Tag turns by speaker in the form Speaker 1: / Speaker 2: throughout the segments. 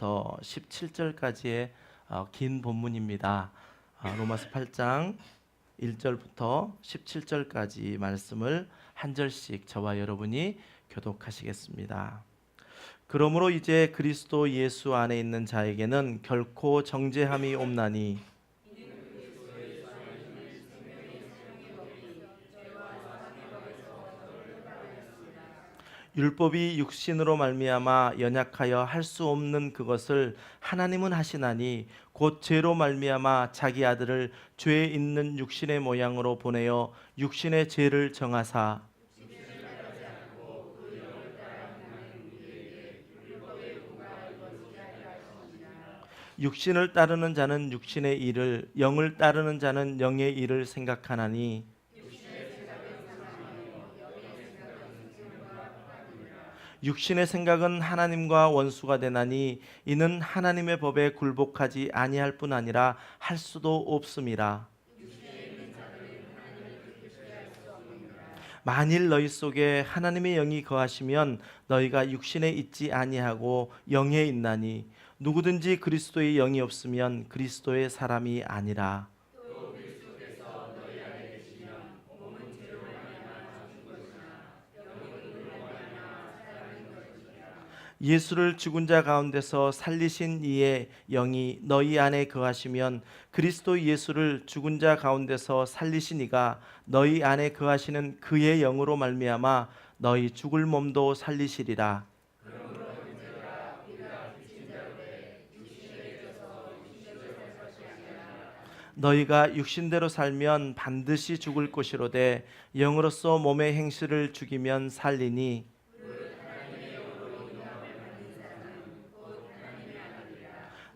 Speaker 1: 1절부터 17절까지의 긴 본문입니다. 로마서 8장 1절부터 17절까지 말씀을 한 절씩 저와 여러분이 교독하시겠습니다. 그러므로 이제 그리스도 예수 안에 있는 자에게는 결코 정죄함이 없나니 율법이 육신으로 말미암아 연약하여 할 수 없는 그것을 하나님은 하시나니 곧 죄로 말미암아 자기 아들을 죄 있는 육신의 모양으로 보내어 육신의 죄를 정하사 육신을 따르는 자는 육신의 일을 영을 따르는 자는 영의 일을 생각하나니 육신의 생각은 하나님과 원수가 되나니 이는 하나님의 법에 굴복하지 아니할 뿐 아니라 할 수도 없음이라. 만일 너희 속에 하나님의 영이 거하시면 너희가 육신에 있지 아니하고 영에 있나니 누구든지 그리스도의 영이 없으면 그리스도의 사람이 아니라. 예수를 죽은 자 가운데서 살리신 이의 영이 너희 안에 거하시면 그리스도 예수를 죽은 자 가운데서 살리신 이가 너희 안에 거하시는 그의 영으로 말미암아 너희 죽을 몸도 살리시리라. 너희가 육신대로 살면 반드시 죽을 것이로되 영으로서 몸의 행실을 죽이면 살리니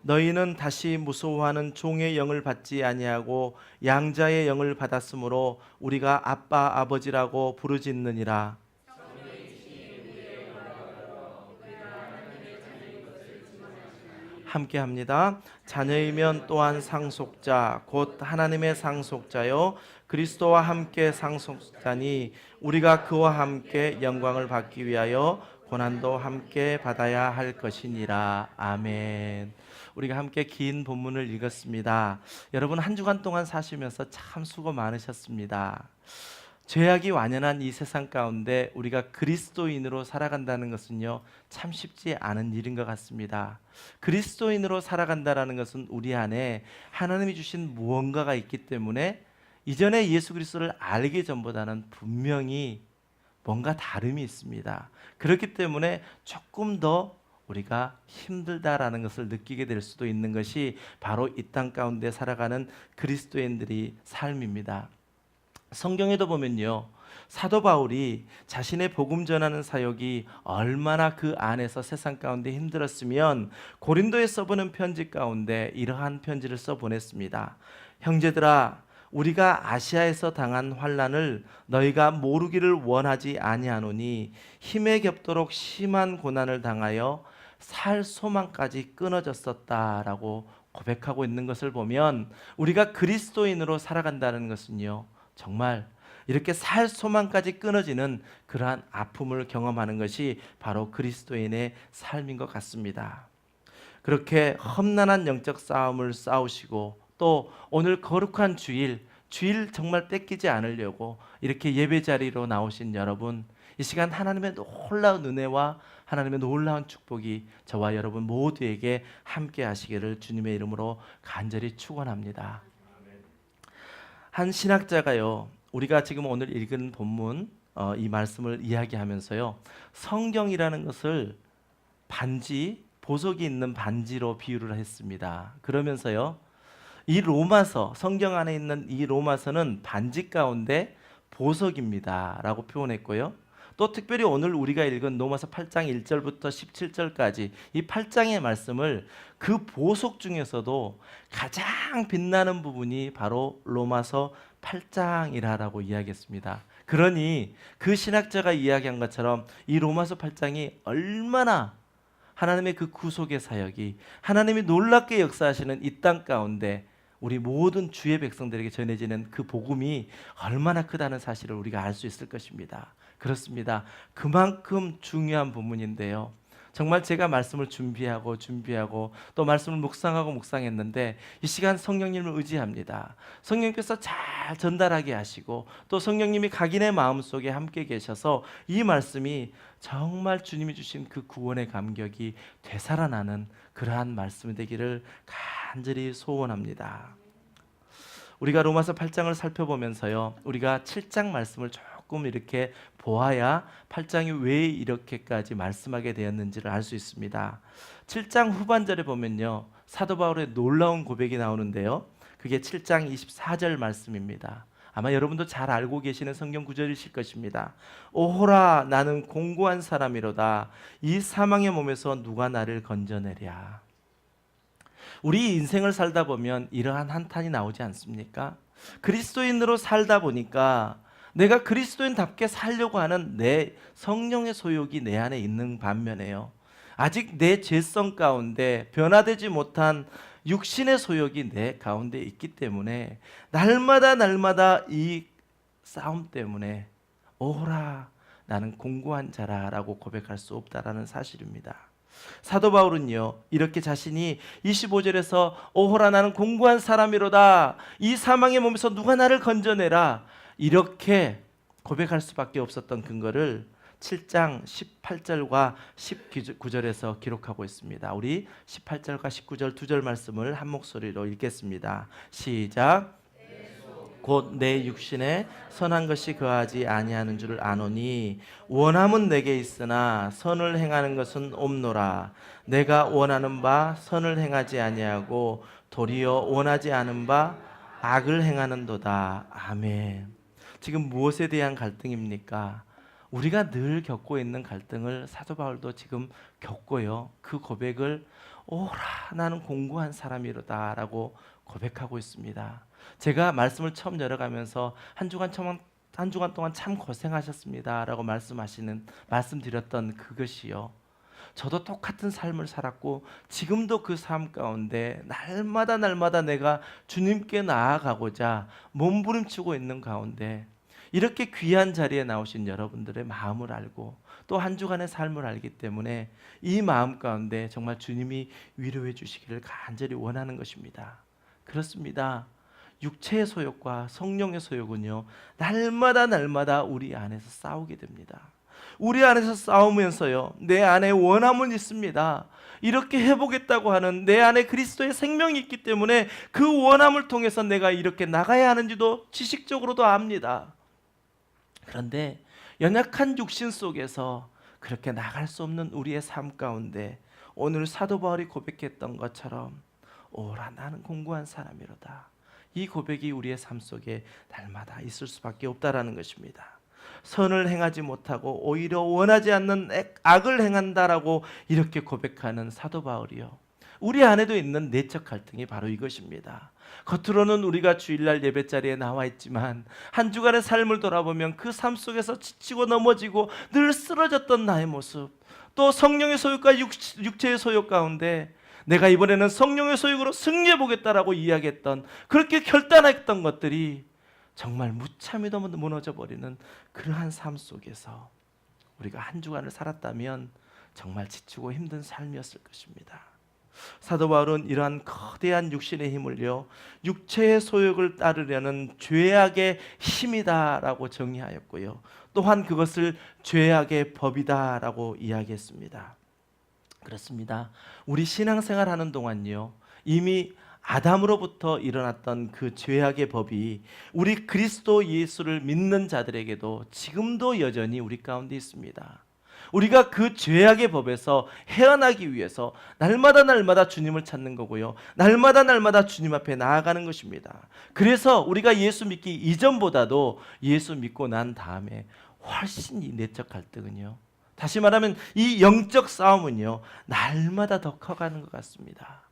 Speaker 1: 너희는 다시 무서워하는 종의 영을 받지 아니하고 양자의 영을 받았으므로 우리가 아빠 아버지라고 부르짖느니라. 함께합니다. 자녀이면 또한 상속자 곧 하나님의 상속자요 그리스도와 함께 상속자니 우리가 그와 함께 영광을 받기 위하여 고난도 함께 받아야 할 것이니라. 아멘. 우리가 함께 긴 본문을 읽었습니다. 여러분 한 주간 동안 사시면서 참 수고 많으셨습니다. 죄악이 완연한 이 세상 가운데 우리가 그리스도인으로 살아간다는 것은요 참 쉽지 않은 일인 것 같습니다. 그리스도인으로 살아간다는 것은 우리 안에 하나님이 주신 무언가가 있기 때문에 이전에 예수 그리스도를 알기 전보다는 분명히 뭔가 다름이 있습니다. 그렇기 때문에 조금 더 우리가 힘들다라는 것을 느끼게 될 수도 있는 것이 바로 이 땅 가운데 살아가는 그리스도인들의 삶입니다. 성경에도 보면요 사도 바울이 자신의 복음 전하는 사역이 얼마나 그 안에서 세상 가운데 힘들었으면 고린도에 써보는 편지 가운데 이러한 편지를 써보냈습니다. 형제들아 우리가 아시아에서 당한 환난을 너희가 모르기를 원하지 아니하노니 힘에 겹도록 심한 고난을 당하여 살 소망까지 끊어졌었다라고 고백하고 있는 것을 보면 우리가 그리스도인으로 살아간다는 것은요 정말 이렇게 살 소망까지 끊어지는 그러한 아픔을 경험하는 것이 바로 그리스도인의 삶인 것 같습니다. 그렇게 험난한 영적 싸움을 싸우시고 또 오늘 거룩한 주일 정말 뺏기지 않으려고 이렇게 예배 자리로 나오신 여러분 이 시간 하나님의 놀라운 은혜와 하나님의 놀라운 축복이 저와 여러분 모두에게 함께 하시기를 주님의 이름으로 간절히 축원합니다. 한 신학자가요 우리가 지금 오늘 읽은 본문 이 말씀을 이야기하면서요 성경이라는 것을 반지 보석이 있는 반지로 비유를 했습니다. 그러면서요 이 로마서 성경 안에 있는 이 로마서는 반지 가운데 보석입니다 라고 표현했고요 또 특별히 오늘 우리가 읽은 로마서 8장 1절부터 17절까지 이 8장의 말씀을 그 보석 중에서도 가장 빛나는 부분이 바로 로마서 8장이라고 이야기했습니다. 그러니 그 신학자가 이야기한 것처럼 이 로마서 8장이 얼마나 하나님의 그 구속의 사역이 하나님이 놀랍게 역사하시는 이 땅 가운데 우리 모든 주의 백성들에게 전해지는 그 복음이 얼마나 크다는 사실을 우리가 알 수 있을 것입니다. 그렇습니다. 그만큼 중요한 부분인데요. 정말 제가 말씀을 준비하고 또 말씀을 묵상했는데 이 시간 성령님을 의지합니다. 성령님께서 잘 전달하게 하시고 또 성령님이 각인의 마음속에 함께 계셔서 이 말씀이 정말 주님이 주신 그 구원의 감격이 되살아나는 그러한 말씀이 되기를 간절히 소원합니다. 우리가 로마서 8장을 살펴보면서요, 우리가 7장 말씀을 조금 이렇게 보아야 8장이 왜 이렇게까지 말씀하게 되었는지를 알 수 있습니다. 7장 후반절에 보면요, 사도 바울의 놀라운 고백이 나오는데요, 그게 7장 24절 말씀입니다. 아마 여러분도 잘 알고 계시는 성경 구절이실 것입니다. 오호라, 나는 공고한 사람이로다. 이 사망의 몸에서 누가 나를 건져내랴. 우리 인생을 살다 보면 이러한 한탄이 나오지 않습니까? 그리스도인으로 살다 보니까 내가 그리스도인답게 살려고 하는 내 성령의 소욕이 내 안에 있는 반면에요, 아직 내 죄성 가운데 변화되지 못한 육신의 소욕이 내 가운데 있기 때문에 날마다 이 싸움 때문에 오라, 나는 공고한 자라라고 고백할 수 없다라는 사실입니다. 사도 바울은요, 이렇게 자신이 25절에서 오호라, 나는 공고한 사람이로다. 이 사망의 몸에서 누가 나를 건져내라. 이렇게 고백할 수밖에 없었던 근거를 7장 18절과 19절에서 기록하고 있습니다. 우리 18절과 19절 두 절 말씀을 한 목소리로 읽겠습니다. 시작. 곧 내 육신에 선한 것이 거하지 아니하는 줄을 아노니 원함은 내게 있으나 선을 행하는 것은 없노라. 내가 원하는 바 선을 행하지 아니하고 도리어 원하지 않은 바 악을 행하는도다. 아멘. 지금 무엇에 대한 갈등입니까? 우리가 늘 겪고 있는 갈등을 사도 바울도 지금 겪고요, 그 고백을 오라, 나는 공고한 사람이로다 라고 고백하고 있습니다. 제가 말씀을 처음 열어가면서 한 주간 동안 참 고생하셨습니다 라고 말씀드렸던 그것이요, 저도 똑같은 삶을 살았고 지금도 그 삶 가운데 날마다 내가 주님께 나아가고자 몸부림치고 있는 가운데 이렇게 귀한 자리에 나오신 여러분들의 마음을 알고 또 한 주간의 삶을 알기 때문에 이 마음 가운데 정말 주님이 위로해 주시기를 간절히 원하는 것입니다. 그렇습니다. 육체의 소욕과 성령의 소욕은요, 날마다 우리 안에서 싸우게 됩니다. 우리 안에서 싸우면서요, 내 안에 원함은 있습니다. 이렇게 해보겠다고 하는 내 안에 그리스도의 생명이 있기 때문에 그 원함을 통해서 내가 이렇게 나가야 하는지도 지식적으로도 압니다. 그런데 연약한 육신 속에서 그렇게 나갈 수 없는 우리의 삶 가운데 오늘 사도 바울이 고백했던 것처럼 오라, 나는 공고한 사람이로다. 이 고백이 우리의 삶 속에 날마다 있을 수밖에 없다라는 것입니다. 선을 행하지 못하고 오히려 원하지 않는 악을 행한다라고 이렇게 고백하는 사도 바울이요, 우리 안에도 있는 내적 갈등이 바로 이것입니다. 겉으로는 우리가 주일날 예배자리에 나와 있지만 한 주간의 삶을 돌아보면 그 삶 속에서 지치고 넘어지고 늘 쓰러졌던 나의 모습, 또 성령의 소욕과 육체의 소욕 가운데 내가 이번에는 성령의 소욕으로 승리해 보겠다라고 이야기했던, 그렇게 결단했던 것들이 정말 무참히도 무너져 버리는 그러한 삶 속에서 우리가 한 주간을 살았다면 정말 지치고 힘든 삶이었을 것입니다. 사도 바울은 이러한 거대한 육신의 힘을요, 육체의 소욕을 따르려는 죄악의 힘이다라고 정의하였고요, 또한 그것을 죄악의 법이다라고 이야기했습니다. 그렇습니다. 우리 신앙생활 하는 동안요, 이미 아담으로부터 일어났던 그 죄악의 법이 우리 그리스도 예수를 믿는 자들에게도 지금도 여전히 우리 가운데 있습니다. 우리가 그 죄악의 법에서 헤어나기 위해서 날마다 주님을 찾는 거고요, 날마다 주님 앞에 나아가는 것입니다. 그래서 우리가 예수 믿기 이전보다도 예수 믿고 난 다음에 훨씬 이 내적 갈등은요, 다시 말하면 이 영적 싸움은요, 날마다 더 커가는 것 같습니다.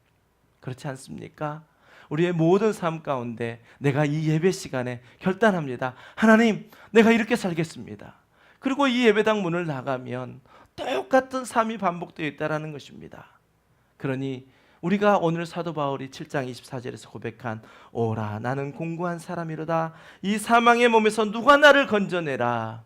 Speaker 1: 그렇지 않습니까? 우리의 모든 삶 가운데 내가 이 예배 시간에 결단합니다. 하나님, 내가 이렇게 살겠습니다. 그리고 이 예배당 문을 나가면 똑같은 삶이 반복되어 있다는 것입니다. 그러니 우리가 오늘 사도 바울이 7장 24절에서 고백한 오라, 나는 공고한 사람이로다. 이 사망의 몸에서 누가 나를 건져내라.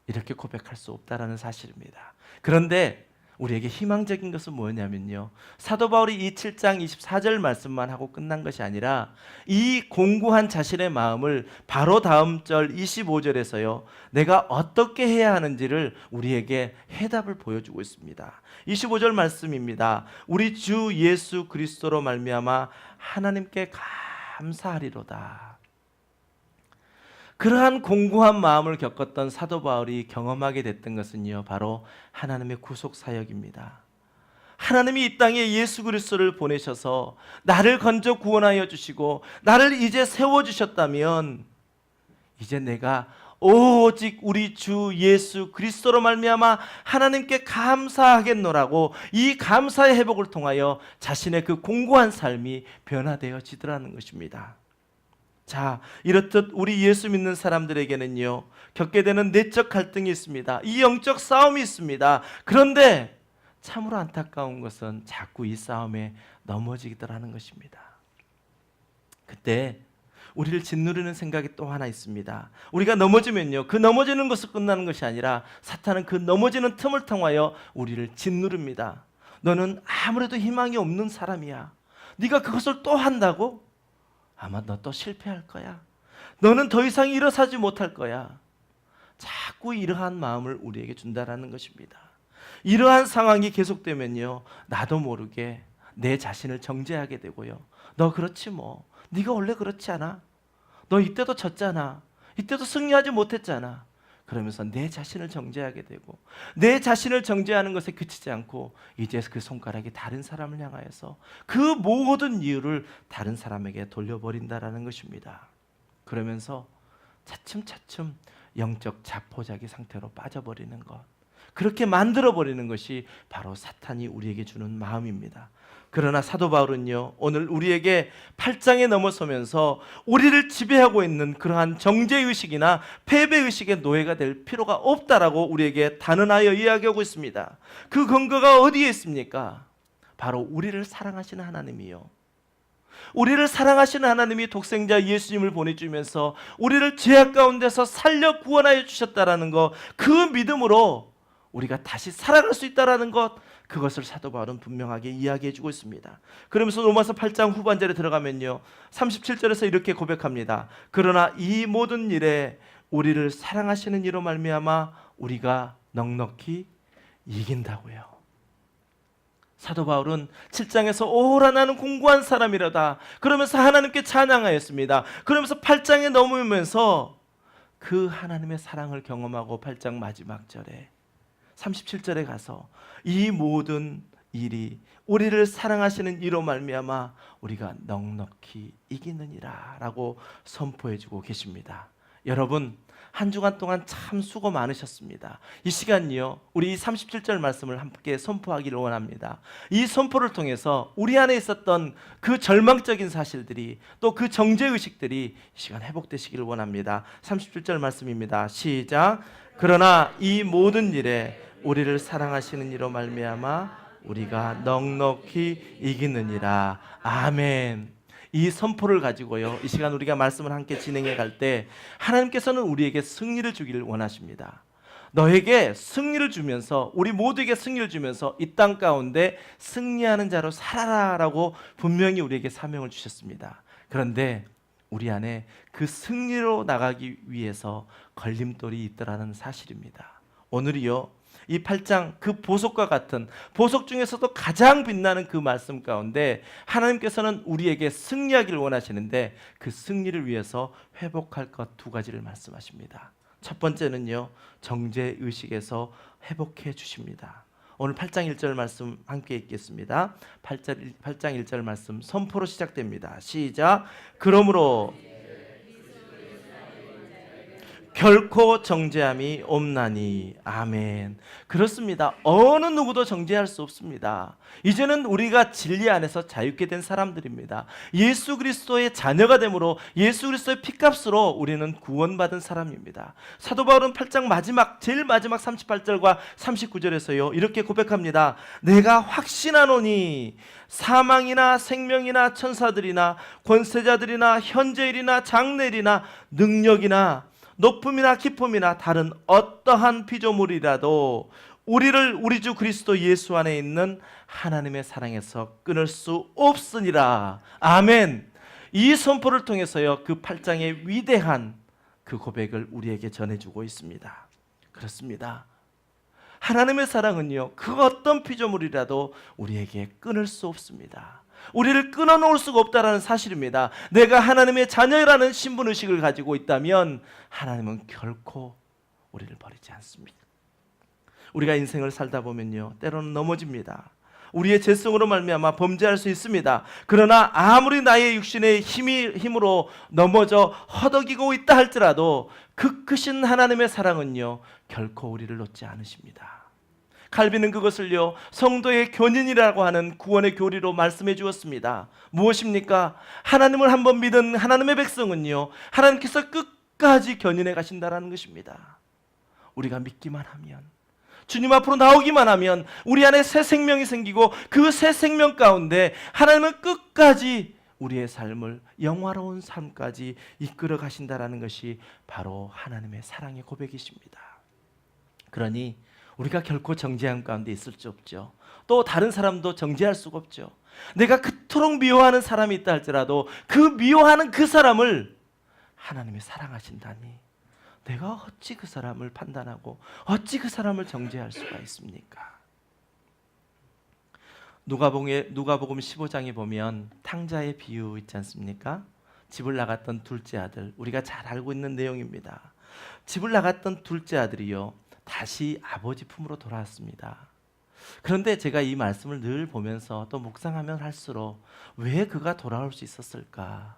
Speaker 1: 이렇게 고백할 수 없다라는 사실입니다. 그런데 우리에게 희망적인 것은 뭐냐면요, 사도 바울이 이 7장 24절 말씀만 하고 끝난 것이 아니라 이 공고한 자신의 마음을 바로 다음 절 25절에서요 내가 어떻게 해야 하는지를 우리에게 해답을 보여주고 있습니다. 25절 말씀입니다. 우리 주 예수 그리스도로 말미암아 하나님께 감사하리로다. 그러한 공고한 마음을 겪었던 사도 바울이 경험하게 됐던 것은요 바로 하나님의 구속 사역입니다. 하나님이 이 땅에 예수 그리스도를 보내셔서 나를 건져 구원하여 주시고 나를 이제 세워주셨다면 이제 내가 오직 우리 주 예수 그리스도로 말미암아 하나님께 감사하겠노라고 이 감사의 회복을 통하여 자신의 그 공고한 삶이 변화되어지더라는 것입니다. 자, 이렇듯 우리 예수 믿는 사람들에게는요 겪게 되는 내적 갈등이 있습니다. 이 영적 싸움이 있습니다. 그런데 참으로 안타까운 것은 자꾸 이 싸움에 넘어지더라는 것입니다. 그때 우리를 짓누르는 생각이 또 하나 있습니다. 우리가 넘어지면요 그 넘어지는 것으로 끝나는 것이 아니라 사탄은 그 넘어지는 틈을 통하여 우리를 짓누릅니다. 너는 아무래도 희망이 없는 사람이야. 네가 그것을 또 한다고? 아마 너 또 실패할 거야. 너는 더 이상 일어서지 못할 거야. 자꾸 이러한 마음을 우리에게 준다라는 것입니다. 이러한 상황이 계속되면요 나도 모르게 내 자신을 정죄하게 되고요. 너 그렇지 뭐. 네가 원래 그렇지 않아? 너 이때도 졌잖아. 이때도 승리하지 못했잖아. 그러면서 내 자신을 정죄하게 되고 내 자신을 정죄하는 것에 그치지 않고 이제 그 손가락이 다른 사람을 향하여서 그 모든 이유를 다른 사람에게 돌려버린다라는 것입니다. 그러면서 차츰차츰 영적 자포자기 상태로 빠져버리는 것, 그렇게 만들어버리는 것이 바로 사탄이 우리에게 주는 마음입니다. 그러나 사도 바울은요 오늘 우리에게 8장에 넘어서면서 우리를 지배하고 있는 그러한 정죄의식이나 패배의식의 노예가 될 필요가 없다라고 우리에게 단언하여 이야기하고 있습니다. 그 근거가 어디에 있습니까? 바로 우리를 사랑하시는 하나님이요, 우리를 사랑하시는 하나님이 독생자 예수님을 보내주면서 우리를 죄악 가운데서 살려 구원하여 주셨다라는 것, 그 믿음으로 우리가 다시 살아갈 수 있다라는 것, 그것을 사도 바울은 분명하게 이야기해 주고 있습니다. 그러면서 로마서 8장 후반절에 들어가면요 37절에서 이렇게 고백합니다. 그러나 이 모든 일에 우리를 사랑하시는 이로 말미암아 우리가 넉넉히 이긴다고요. 사도 바울은 7장에서 오라 나는 공고한 사람이라다 그러면서 하나님께 찬양하였습니다. 그러면서 8장에 넘으면서 그 하나님의 사랑을 경험하고 8장 마지막 절에 37절에 가서 이 모든 일이 우리를 사랑하시는 이로 말미암아 우리가 넉넉히 이기느니라 라고 선포해주고 계십니다. 여러분 한 주간 동안 참 수고 많으셨습니다. 이 시간요 우리 37절 말씀을 함께 선포하기를 원합니다. 이 선포를 통해서 우리 안에 있었던 그 절망적인 사실들이 또 그 정죄의식들이 이 시간 회복되시기를 원합니다. 37절 말씀입니다. 시작. 그러나 이 모든 일에 우리를 사랑하시는 이로 말미암아 우리가 넉넉히 이기느니라. 아멘. 이 선포를 가지고요 이 시간 우리가 말씀을 함께 진행해 갈 때 하나님께서는 우리에게 승리를 주기를 원하십니다. 너에게 승리를 주면서 우리 모두에게 승리를 주면서 이 땅 가운데 승리하는 자로 살아라라고 분명히 우리에게 사명을 주셨습니다. 그런데 우리 안에 그 승리로 나가기 위해서 걸림돌이 있더라는 사실입니다. 오늘이요 이 8장 그 보석과 같은 보석 중에서도 가장 빛나는 그 말씀 가운데 하나님께서는 우리에게 승리하기를 원하시는데 그 승리를 위해서 회복할 것 두 가지를 말씀하십니다. 첫 번째는요 정죄의식에서 회복해 주십니다. 오늘 8장 1절 말씀 함께 읽겠습니다. 8장 1절 말씀 선포로 시작됩니다. 시작. 그러므로 결코 정죄함이 없나니. 아멘. 그렇습니다. 어느 누구도 정죄할 수 없습니다. 이제는 우리가 진리 안에서 자유케 된 사람들입니다. 예수 그리스도의 자녀가 되므로 예수 그리스도의 피값으로 우리는 구원받은 사람입니다. 사도 바울은 8장 제일 마지막 38절과 39절에서요 이렇게 고백합니다. 내가 확신하노니 사망이나 생명이나 천사들이나 권세자들이나 현재일이나 장래일이나 능력이나 높음이나 깊음이나 다른 어떠한 피조물이라도 우리를 우리 주 그리스도 예수 안에 있는 하나님의 사랑에서 끊을 수 없으니라. 아멘. 이 선포를 통해서요, 그 8장의 위대한 그 고백을 우리에게 전해주고 있습니다. 그렇습니다. 하나님의 사랑은요, 그 어떤 피조물이라도 우리에게 끊을 수 없습니다. 우리를 끊어놓을 수가 없다는 사실입니다. 내가 하나님의 자녀라는 신분의식을 가지고 있다면 하나님은 결코 우리를 버리지 않습니다. 우리가 인생을 살다 보면요, 때로는 넘어집니다. 우리의 죄성으로 말미암아 범죄할 수 있습니다. 그러나 아무리 나의 육신의 힘으로 넘어져 허덕이고 있다 할지라도 그 크신 하나님의 사랑은요, 결코 우리를 놓지 않으십니다. 칼빈은 그것을요, 성도의 견인이라고 하는 구원의 교리로 말씀해 주었습니다. 무엇입니까? 하나님을 한번 믿은 하나님의 백성은요, 하나님께서 끝까지 견인해 가신다는 것입니다. 우리가 믿기만 하면, 주님 앞으로 나오기만 하면 우리 안에 새 생명이 생기고 그 새 생명 가운데 하나님은 끝까지 우리의 삶을 영화로운 삶까지 이끌어 가신다는 것이 바로 하나님의 사랑의 고백이십니다. 그러니 우리가 결코 정죄함 가운데 있을 수 없죠. 또 다른 사람도 정죄할 수가 없죠. 내가 그토록 미워하는 사람이 있다 할지라도 그 미워하는 그 사람을 하나님이 사랑하신다니 내가 어찌 그 사람을 판단하고 어찌 그 사람을 정죄할 수가 있습니까? 누가복음 15장에 보면 탕자의 비유 있지 않습니까? 집을 나갔던 둘째 아들, 우리가 잘 알고 있는 내용입니다. 집을 나갔던 둘째 아들이요, 다시 아버지 품으로 돌아왔습니다. 그런데 제가 이 말씀을 늘 보면서 또 묵상하면 할수록 왜 그가 돌아올 수 있었을까?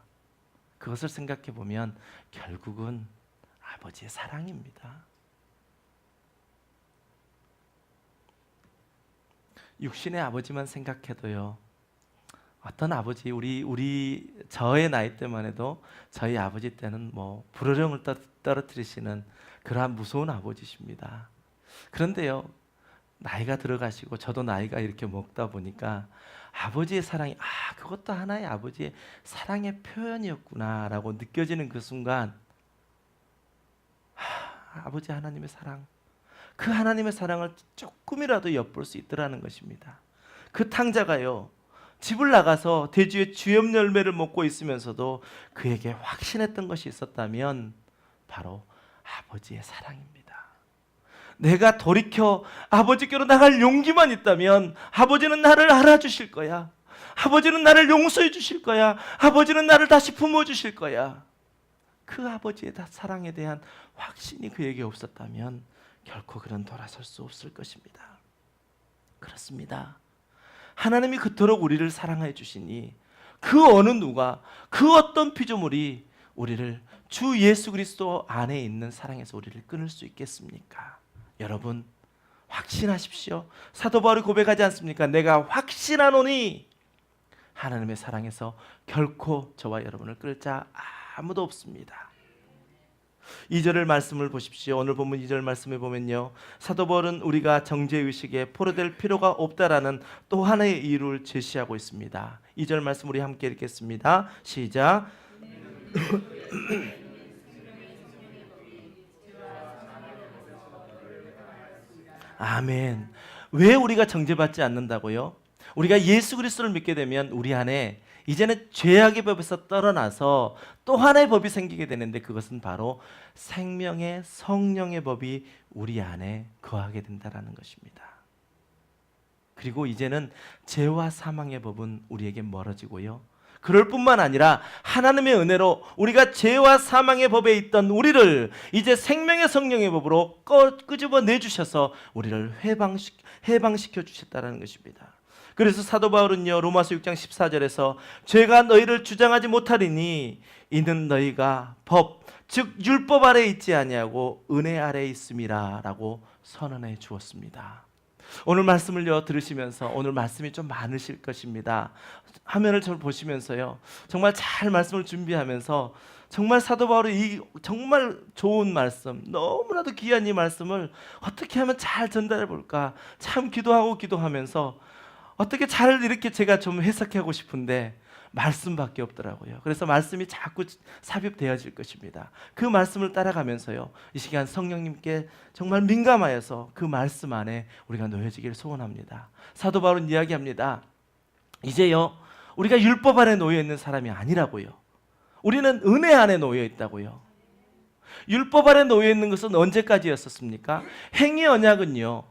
Speaker 1: 그것을 생각해 보면 결국은 아버지의 사랑입니다. 육신의 아버지만 생각해도요, 어떤 아버지, 저의 나이 때만 해도 저희 아버지 때는 뭐 불호령을 떨어뜨리시는 그러한 무서운 아버지십니다. 그런데요, 나이가 들어가시고 저도 나이가 이렇게 먹다 보니까 아버지의 사랑이 그것도 하나의 아버지의 사랑의 표현이었구나라고 느껴지는 그 순간, 아버지 하나님의 사랑, 그 하나님의 사랑을 조금이라도 엿볼 수 있더라는 것입니다. 그 탕자가요, 집을 나가서 대주의 주엽 열매를 먹고 있으면서도 그에게 확신했던 것이 있었다면 바로 아버지의 사랑입니다. 내가 돌이켜 아버지께로 나갈 용기만 있다면 아버지는 나를 알아주실 거야. 아버지는 나를 용서해 주실 거야. 아버지는 나를 다시 품어주실 거야. 그 아버지의 사랑에 대한 확신이 그에게 없었다면 결코 그는 돌아설 수 없을 것입니다. 그렇습니다. 하나님이 그토록 우리를 사랑해 주시니 그 어느 누가, 그 어떤 피조물이 우리를 주 예수 그리스도 안에 있는 사랑에서 우리를 끊을 수 있겠습니까? 여러분, 확신하십시오. 사도 바울이 고백하지 않습니까? 내가 확신하노니 하나님의 사랑에서 결코 저와 여러분을 끌 자 아무도 없습니다. 2절의 말씀을 보십시오. 오늘 본문 2절 말씀에 보면요, 사도 바울은 우리가 정죄의식에 포로될 필요가 없다라는 또 하나의 이유를 제시하고 있습니다. 2절 말씀 우리 함께 읽겠습니다. 시작. 아멘. 왜 우리가 정죄받지 않는다고요? 우리가 예수 그리스도를 믿게 되면 우리 안에 이제는 죄악의 법에서 떨어나서 또 하나의 법이 생기게 되는데, 그것은 바로 생명의 성령의 법이 우리 안에 거하게 된다는 것입니다. 그리고 이제는 죄와 사망의 법은 우리에게 멀어지고요, 그럴 뿐만 아니라 하나님의 은혜로 우리가 죄와 사망의 법에 있던 우리를 이제 생명의 성령의 법으로 끄집어 내주셔서 우리를 해방시켜 주셨다는 것입니다. 그래서 사도 바울은요, 로마서 6장 14절에서 죄가 너희를 주장하지 못하리니 이는 너희가 법, 즉 율법 아래에 있지 아니하고 은혜 아래에 있음이라 라고 선언해 주었습니다. 오늘 말씀을요 들으시면서, 오늘 말씀이 좀 많으실 것입니다. 화면을 좀 보시면서요, 정말 잘 말씀을 준비하면서 정말 사도 바울의 이 정말 좋은 말씀, 너무나도 귀한 이 말씀을 어떻게 하면 잘 전달해 볼까 참 기도하면서 어떻게 잘 이렇게 제가 좀 해석하고 싶은데 말씀밖에 없더라고요. 그래서 말씀이 자꾸 삽입되어질 것입니다. 그 말씀을 따라가면서요, 이 시간 성령님께 정말 민감하여서 그 말씀 안에 우리가 놓여지기를 소원합니다. 사도 바울은 이야기합니다. 이제요, 우리가 율법 안에 놓여 있는 사람이 아니라고요. 우리는 은혜 안에 놓여 있다고요. 율법 안에 놓여 있는 것은 언제까지였었습니까? 행위 언약은요,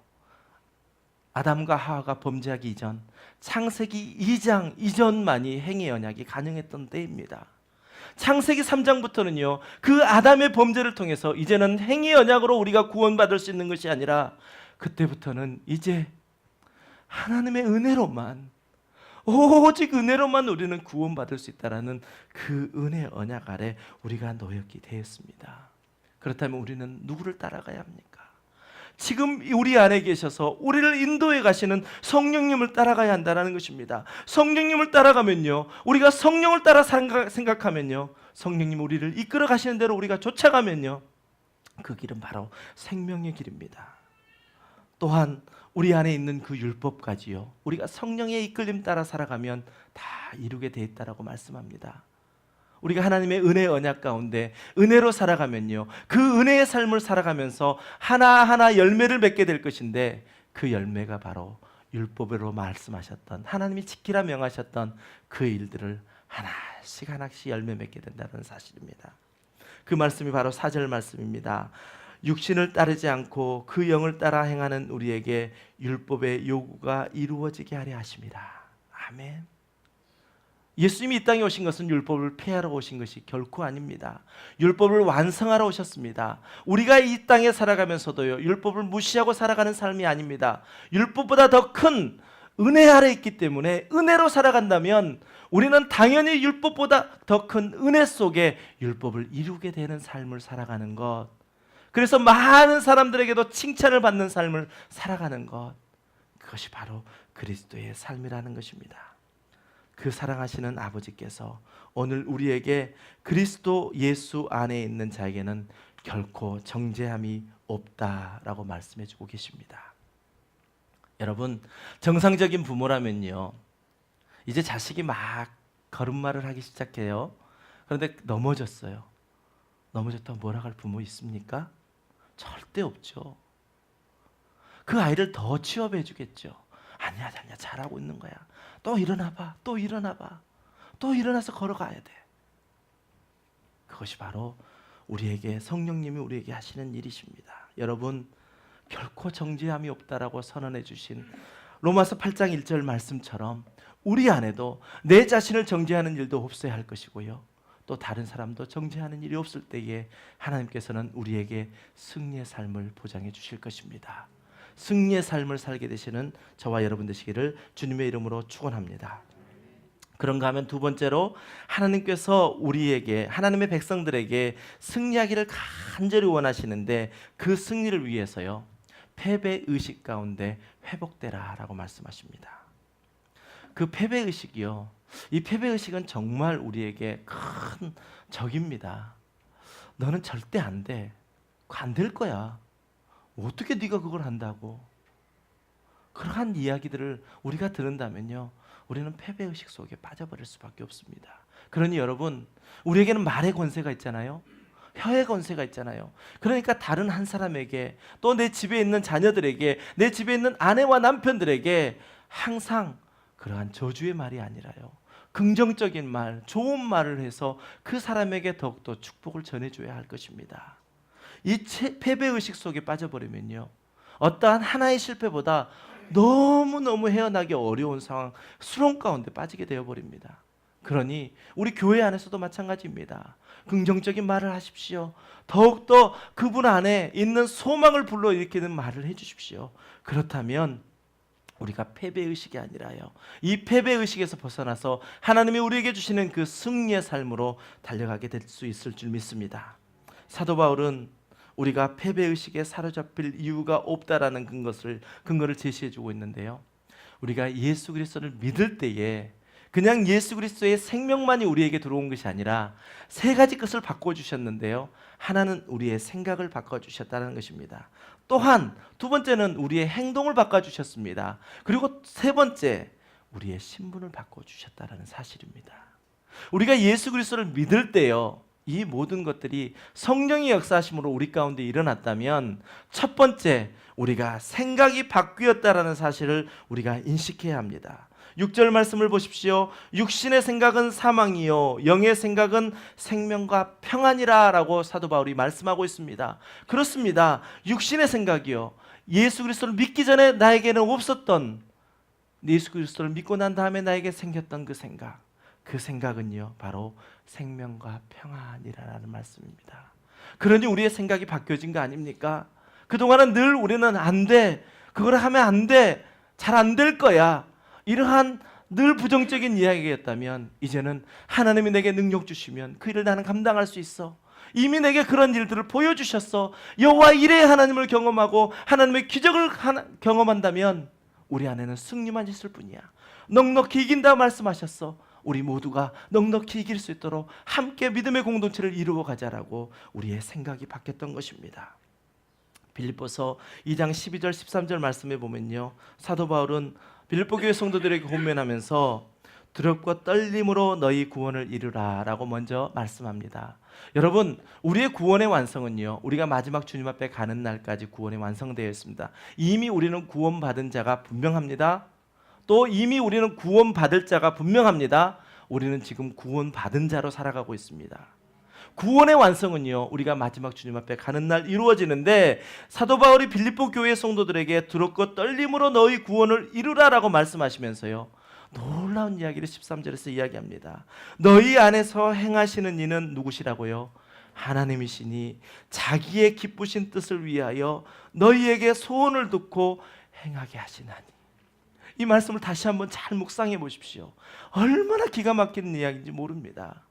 Speaker 1: 아담과 하와가 범죄하기 이전, 창세기 2장 이전만이 행위 언약이 가능했던 때입니다. 창세기 3장부터는요, 그 아담의 범죄를 통해서 이제는 행위 언약으로 우리가 구원받을 수 있는 것이 아니라, 그때부터는 이제 하나님의 은혜로만, 오직 은혜로만 우리는 구원받을 수 있다라는 그 은혜 언약 아래 우리가 놓였게 되었습니다. 그렇다면 우리는 누구를 따라가야 합니까? 지금 우리 안에 계셔서 우리를 인도해 가시는 성령님을 따라가야 한다는 것입니다. 성령님을 따라가면요, 우리가 성령을 따라 생각하면요, 성령님 우리를 이끌어 가시는 대로 우리가 쫓아가면요, 그 길은 바로 생명의 길입니다. 또한 우리 안에 있는 그 율법까지요, 우리가 성령의 이끌림 따라 살아가면 다 이루게 돼 있다라고 말씀합니다. 우리가 하나님의 은혜 언약 가운데 은혜로 살아가면요, 그 은혜의 삶을 살아가면서 하나하나 열매를 맺게 될 것인데, 그 열매가 바로 율법으로 말씀하셨던, 하나님이 지키라 명하셨던 그 일들을 하나씩 하나씩 열매 맺게 된다는 사실입니다. 그 말씀이 바로 4절 말씀입니다. 육신을 따르지 않고 그 영을 따라 행하는 우리에게 율법의 요구가 이루어지게 하려 하심이라. 아멘. 예수님이 이 땅에 오신 것은 율법을 폐하러 오신 것이 결코 아닙니다. 율법을 완성하러 오셨습니다. 우리가 이 땅에 살아가면서도요, 율법을 무시하고 살아가는 삶이 아닙니다. 율법보다 더 큰 은혜 아래 있기 때문에 은혜로 살아간다면 우리는 당연히 율법보다 더 큰 은혜 속에 율법을 이루게 되는 삶을 살아가는 것, 그래서 많은 사람들에게도 칭찬을 받는 삶을 살아가는 것, 그것이 바로 그리스도의 삶이라는 것입니다. 그 사랑하시는 아버지께서 오늘 우리에게 그리스도 예수 안에 있는 자에게는 결코 정죄함이 없다라고 말씀해 주고 계십니다. 여러분, 정상적인 부모라면요, 이제 자식이 막 걸음마를 하기 시작해요. 그런데 넘어졌어요. 넘어졌다고 뭐라 할 부모 있습니까? 절대 없죠. 그 아이를 더 취업해 주겠죠. 아니야, 잘하고 있는 거야. 또 일어나봐, 또 일어나봐, 또 일어나서 걸어가야 돼. 그것이 바로 우리에게, 성령님이 우리에게 하시는 일이십니다. 여러분, 결코 정죄함이 없다라고 선언해 주신 로마서 8장 1절 말씀처럼 우리 안에도 내 자신을 정죄하는 일도 없어야 할 것이고요, 또 다른 사람도 정죄하는 일이 없을 때에 하나님께서는 우리에게 승리의 삶을 보장해 주실 것입니다. 승리의 삶을 살게 되시는 저와 여러분 되시기를 주님의 이름으로 축원합니다. 그런가 하면 두 번째로, 하나님께서 우리에게, 하나님의 백성들에게 승리하기를 간절히 원하시는데, 그 승리를 위해서요, 패배의식 가운데 회복되라라고 말씀하십니다. 그 패배의식이요, 이 패배의식은 정말 우리에게 큰 적입니다. 너는 절대 안 돼, 안 될 거야, 어떻게 네가 그걸 한다고, 그러한 이야기들을 우리가 들은다면요, 우리는 패배의식 속에 빠져버릴 수밖에 없습니다. 그러니 여러분, 우리에게는 말의 권세가 있잖아요. 혀의 권세가 있잖아요. 그러니까 다른 한 사람에게, 또 내 집에 있는 자녀들에게, 내 집에 있는 아내와 남편들에게 항상 그러한 저주의 말이 아니라요, 긍정적인 말, 좋은 말을 해서 그 사람에게 더욱더 축복을 전해줘야 할 것입니다. 이 패배의식 속에 빠져버리면요, 어떠한 하나의 실패보다 너무너무 헤어나기 어려운 상황, 수렁 가운데 빠지게 되어버립니다. 그러니 우리 교회 안에서도 마찬가지입니다. 긍정적인 말을 하십시오. 더욱더 그분 안에 있는 소망을 불러일으키는 말을 해주십시오. 그렇다면 우리가 패배의식이 아니라요, 이 패배의식에서 벗어나서 하나님이 우리에게 주시는 그 승리의 삶으로 달려가게 될 수 있을 줄 믿습니다. 사도 바울은 우리가 패배의식에 사로잡힐 이유가 없다라는 근거를 제시해주고 있는데요, 우리가 예수 그리스도를 믿을 때에 그냥 예수 그리스도의 생명만이 우리에게 들어온 것이 아니라 세 가지 것을 바꿔주셨는데요, 하나는 우리의 생각을 바꿔주셨다는 것입니다. 또한 두 번째는 우리의 행동을 바꿔주셨습니다. 그리고 세 번째, 우리의 신분을 바꿔주셨다는 사실입니다. 우리가 예수 그리스도를 믿을 때요, 이 모든 것들이 성령의 역사하심으로 우리 가운데 일어났다면 첫 번째, 우리가 생각이 바뀌었다는 사실을 우리가 인식해야 합니다. 6절 말씀을 보십시오. 육신의 생각은 사망이요 영의 생각은 생명과 평안이라 라고 사도 바울이 말씀하고 있습니다. 그렇습니다. 육신의 생각이요, 예수 그리스도를 믿기 전에 나에게는 없었던, 예수 그리스도를 믿고 난 다음에 나에게 생겼던 그 생각, 그 생각은요 바로 생명과 평안이라는 말씀입니다. 그러니 우리의 생각이 바뀌어진 거 아닙니까? 그동안은 늘 우리는 안 돼, 그걸 하면 안 돼, 잘 안 될 거야, 이러한 늘 부정적인 이야기였다면 이제는 하나님이 내게 능력 주시면 그 일을 나는 감당할 수 있어, 이미 내게 그런 일들을 보여주셨어, 여호와 이레의 하나님을 경험하고 하나님의 기적을 경험한다면 우리 안에는 승리만 있을 뿐이야, 넉넉히 이긴다 말씀하셨어. 우리 모두가 넉넉히 이길 수 있도록 함께 믿음의 공동체를 이루어 가자라고 우리의 생각이 바뀌었던 것입니다. 빌립보서 2장 12절 13절 말씀에 보면요, 사도 바울은 빌립보 교회 성도들에게 권면하면서 두렵고 떨림으로 너희 구원을 이루라 라고 먼저 말씀합니다. 여러분, 우리의 구원의 완성은요, 우리가 마지막 주님 앞에 가는 날까지 구원이 완성되어 있습니다. 이미 우리는 구원받은 자가 분명합니다. 또 이미 우리는 구원받을 자가 분명합니다. 우리는 지금 구원받은 자로 살아가고 있습니다. 구원의 완성은요, 우리가 마지막 주님 앞에 가는 날 이루어지는데, 사도 바울이 빌립보 교회 성도들에게 두렵고 떨림으로 너희 구원을 이루라라고 말씀하시면서요, 놀라운 이야기를 13절에서 이야기합니다. 너희 안에서 행하시는 이는 누구시라고요? 하나님이시니 자기의 기쁘신 뜻을 위하여 너희에게 소원을 듣고 행하게 하시나니. 이 말씀을 다시 한번 잘 묵상해 보십시오. 얼마나 기가 막히는 이야기인지 모릅니다.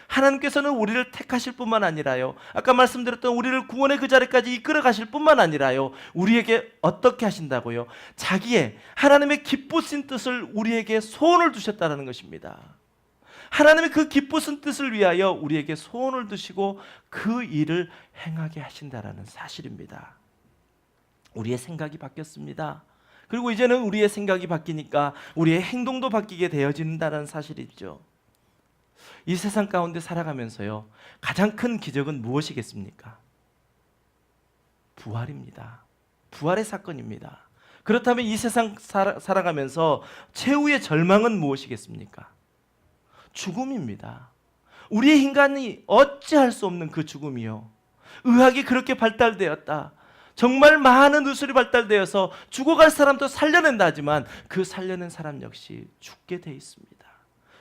Speaker 1: 하나님께서는 우리를 택하실 뿐만 아니라요, 아까 말씀드렸던 우리를 구원의 그 자리까지 이끌어 가실 뿐만 아니라요, 우리에게 어떻게 하신다고요? 자기의 하나님의 기쁘신 뜻을 우리에게 소원을 두셨다는 것입니다. 하나님의 그 기쁘신 뜻을 위하여 우리에게 소원을 두시고 그 일을 행하게 하신다는 사실입니다. 우리의 생각이 바뀌었습니다. 그리고 이제는 우리의 생각이 바뀌니까 우리의 행동도 바뀌게 되어진다는 사실이 있죠. 이 세상 가운데 살아가면서요, 가장 큰 기적은 무엇이겠습니까? 부활입니다. 부활의 사건입니다. 그렇다면 이 세상 살아가면서 최후의 절망은 무엇이겠습니까? 죽음입니다. 우리의 인간이 어찌할 수 없는 그 죽음이요, 의학이 그렇게 발달되었다, 정말 많은 의술이 발달되어서 죽어갈 사람도 살려낸다 하지만 그 살려낸 사람 역시 죽게 돼 있습니다.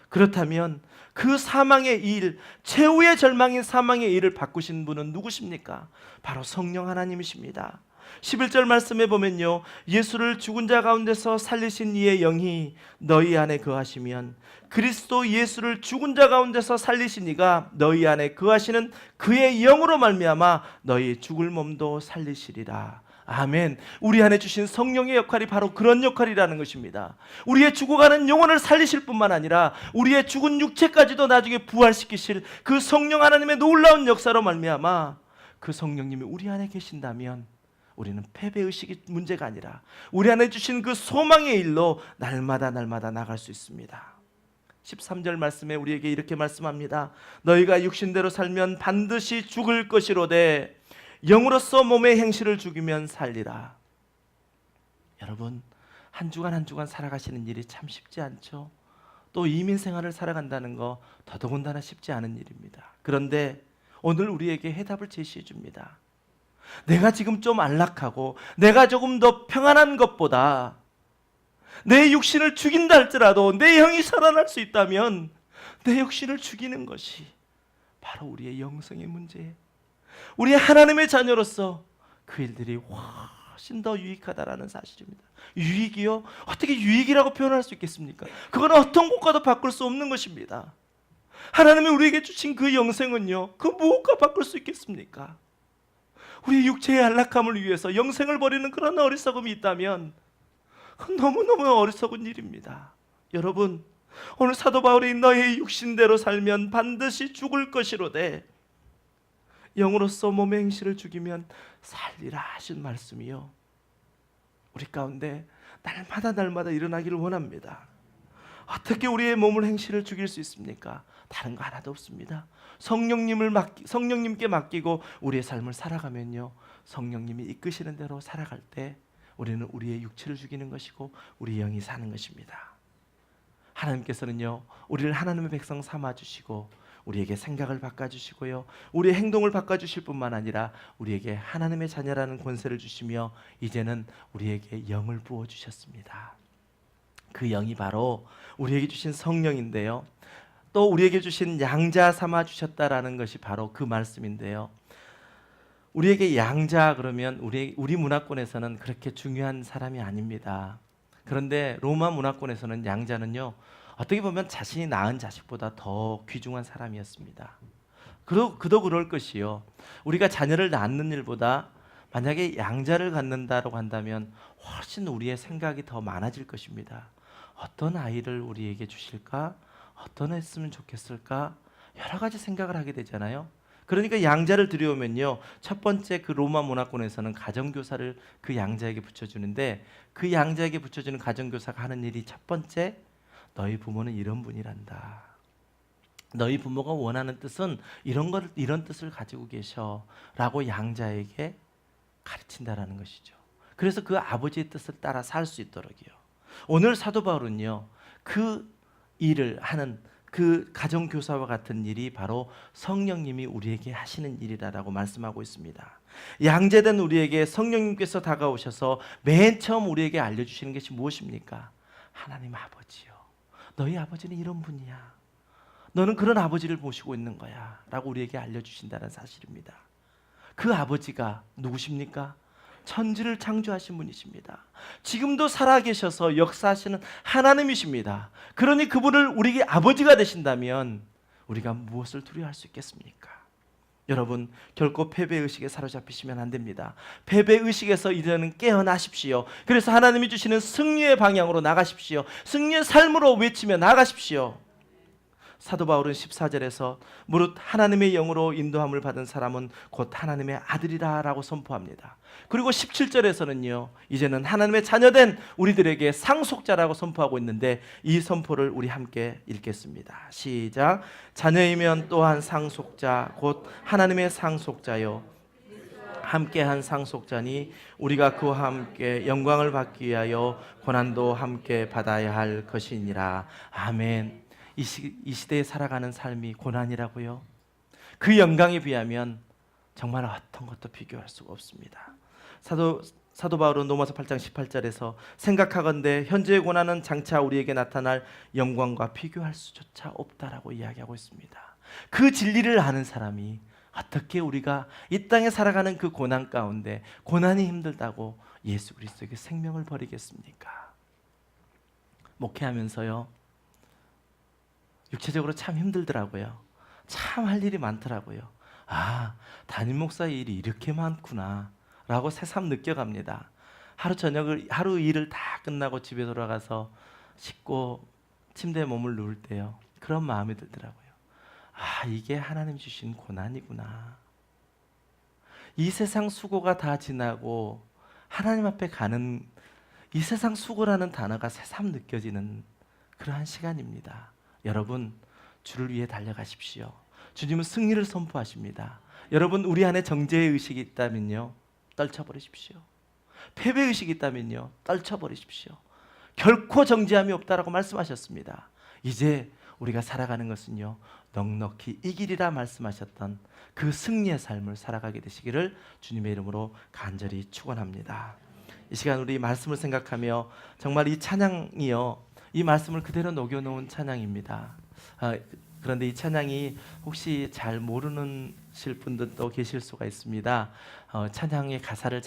Speaker 1: 그렇다면 그 사망의 일, 최후의 절망인 사망의 일을 바꾸신 분은 누구십니까? 바로 성령 하나님이십니다. 11절 말씀에 보면요, 예수를 죽은 자 가운데서 살리신 이의 영이 너희 안에 거하시면 그리스도 예수를 죽은 자 가운데서 살리신 이가 너희 안에 거하시는 그의 영으로 말미암아 너희 죽을 몸도 살리시리라. 아멘. 우리 안에 주신 성령의 역할이 바로 그런 역할이라는 것입니다. 우리의 죽어가는 영혼을 살리실 뿐만 아니라 우리의 죽은 육체까지도 나중에 부활시키실 그 성령 하나님의 놀라운 역사로 말미암아 그 성령님이 우리 안에 계신다면 우리는 패배의식이 문제가 아니라 우리 안에 주신 그 소망의 일로 날마다 나갈 수 있습니다. 13절 말씀에 우리에게 이렇게 말씀합니다. 너희가 육신대로 살면 반드시 죽을 것이로되 영으로서 몸의 행실을 죽이면 살리라. 여러분, 한 주간 한 주간 살아가시는 일이 참 쉽지 않죠. 또 이민 생활을 살아간다는 거 더더군다나 쉽지 않은 일입니다. 그런데 오늘 우리에게 해답을 제시해 줍니다. 내가 지금 좀 안락하고 내가 조금 더 평안한 것보다 내 육신을 죽인다 할지라도 내 영이 살아날 수 있다면 내 육신을 죽이는 것이 바로 우리의 영성의 문제예요. 우리 하나님의 자녀로서 그 일들이 훨씬 더 유익하다라는 사실입니다. 유익이요? 어떻게 유익이라고 표현할 수 있겠습니까? 그건 어떤 것과도 바꿀 수 없는 것입니다. 하나님이 우리에게 주신 그 영생은요, 그 무엇과 바꿀 수 있겠습니까? 우리 육체의 안락함을 위해서 영생을 버리는 그런 어리석음이 있다면 그건 너무너무 어리석은 일입니다. 여러분, 오늘 사도 바울이 너의 육신대로 살면 반드시 죽을 것이로되 영으로서 몸의 행실을 죽이면 살리라 하신 말씀이요, 우리 가운데 날마다 일어나기를 원합니다. 어떻게 우리의 몸을 행실을 죽일 수 있습니까? 다른 거 하나도 없습니다. 성령님께 맡기고 우리의 삶을 살아가면요, 성령님이 이끄시는 대로 살아갈 때 우리는 우리의 육체를 죽이는 것이고 우리 영이 사는 것입니다. 하나님께서는요, 우리를 하나님의 백성 삼아주시고 우리에게 생각을 바꿔주시고요, 우리의 행동을 바꿔주실 뿐만 아니라 우리에게 하나님의 자녀라는 권세를 주시며 이제는 우리에게 영을 부어주셨습니다. 그 영이 바로 우리에게 주신 성령인데요, 또 우리에게 주신 양자 삼아 주셨다라는 것이 바로 그 말씀인데요, 우리에게 양자 그러면 우리 문화권에서는 그렇게 중요한 사람이 아닙니다. 그런데 로마 문화권에서는 양자는요, 어떻게 보면 자신이 낳은 자식보다 더 귀중한 사람이었습니다. 그도 그럴 것이요, 우리가 자녀를 낳는 일보다 만약에 양자를 갖는다고 한다면 훨씬 우리의 생각이 더 많아질 것입니다. 어떤 아이를 우리에게 주실까? 어떤 했으면 좋겠을까? 여러 가지 생각을 하게 되잖아요. 그러니까 양자를 들여오면요, 첫 번째 그 로마 문화권에서는 가정교사를 그 양자에게 붙여주는데, 그 양자에게 붙여주는 가정교사가 하는 일이 첫 번째, 너희 부모는 이런 분이란다. 너희 부모가 원하는 뜻은 이런 뜻을 가지고 계셔라고 양자에게 가르친다라는 것이죠. 그래서 그 아버지의 뜻을 따라 살 수 있도록이요. 오늘 사도 바울은요, 그 일을 하는 그 가정교사와 같은 일이 바로 성령님이 우리에게 하시는 일이라고 말씀하고 있습니다. 양자된 우리에게 성령님께서 다가오셔서 맨 처음 우리에게 알려주시는 것이 무엇입니까? 하나님 아버지요, 너희 아버지는 이런 분이야. 너는 그런 아버지를 모시고 있는 거야 라고 우리에게 알려주신다는 사실입니다. 그 아버지가 누구십니까? 천지를 창조하신 분이십니다. 지금도 살아계셔서 역사하시는 하나님이십니다. 그러니 그분을 우리에게 아버지가 되신다면 우리가 무엇을 두려워할 수 있겠습니까? 여러분, 결코 패배의식에 사로잡히시면 안 됩니다. 패배의식에서 이제는 깨어나십시오. 그래서 하나님이 주시는 승리의 방향으로 나가십시오. 승리의 삶으로 외치며 나가십시오. 사도 바울은 14절에서 무릇 하나님의 영으로 인도함을 받은 사람은 곧 하나님의 아들이라 라고 선포합니다. 그리고 17절에서는요, 이제는 하나님의 자녀된 우리들에게 상속자라고 선포하고 있는데, 이 선포를 우리 함께 읽겠습니다. 시작. 자녀이면 또한 상속자 곧 하나님의 상속자요 함께한 상속자니 우리가 그와 함께 영광을 받기 위하여 고난도 함께 받아야 할 것이니라. 아멘. 이 시대에 살아가는 삶이 고난이라고요? 그 영광에 비하면 정말 어떤 것도 비교할 수가 없습니다. 사도 바울은 로마서 8장 18절에서 생각하건대 현재의 고난은 장차 우리에게 나타날 영광과 비교할 수조차 없다라고 이야기하고 있습니다. 그 진리를 아는 사람이 어떻게 우리가 이 땅에 살아가는 그 고난 가운데 고난이 힘들다고 예수 그리스도에게 생명을 버리겠습니까? 목회하면서요, 육체적으로 참 힘들더라고요. 참 할 일이 많더라고요. 아, 담임 목사의 일이 이렇게 많구나 라고 새삼 느껴갑니다. 하루 일을 다 끝나고 집에 돌아가서 씻고 침대에 몸을 누울 때요, 그런 마음이 들더라고요. 아, 이게 하나님 주신 고난이구나. 이 세상 수고가 다 지나고 하나님 앞에 가는 이 세상 수고라는 단어가 새삼 느껴지는 그러한 시간입니다. 여러분, 주를 위해 달려가십시오. 주님은 승리를 선포하십니다. 여러분, 우리 안에 정죄의 의식이 있다면요, 떨쳐버리십시오. 패배의식이 있다면요, 떨쳐버리십시오. 결코 정죄함이 없다라고 말씀하셨습니다. 이제 우리가 살아가는 것은요, 넉넉히 이기리라 말씀하셨던 그 승리의 삶을 살아가게 되시기를 주님의 이름으로 간절히 축원합니다. 이 시간 우리 말씀을 생각하며 정말 이 찬양이요, 이 말씀을 그대로 녹여놓은 찬양입니다. 그런데 이 찬양이 혹시 잘 모르실 분들도 계실 수가 있습니다. 찬양의 가사를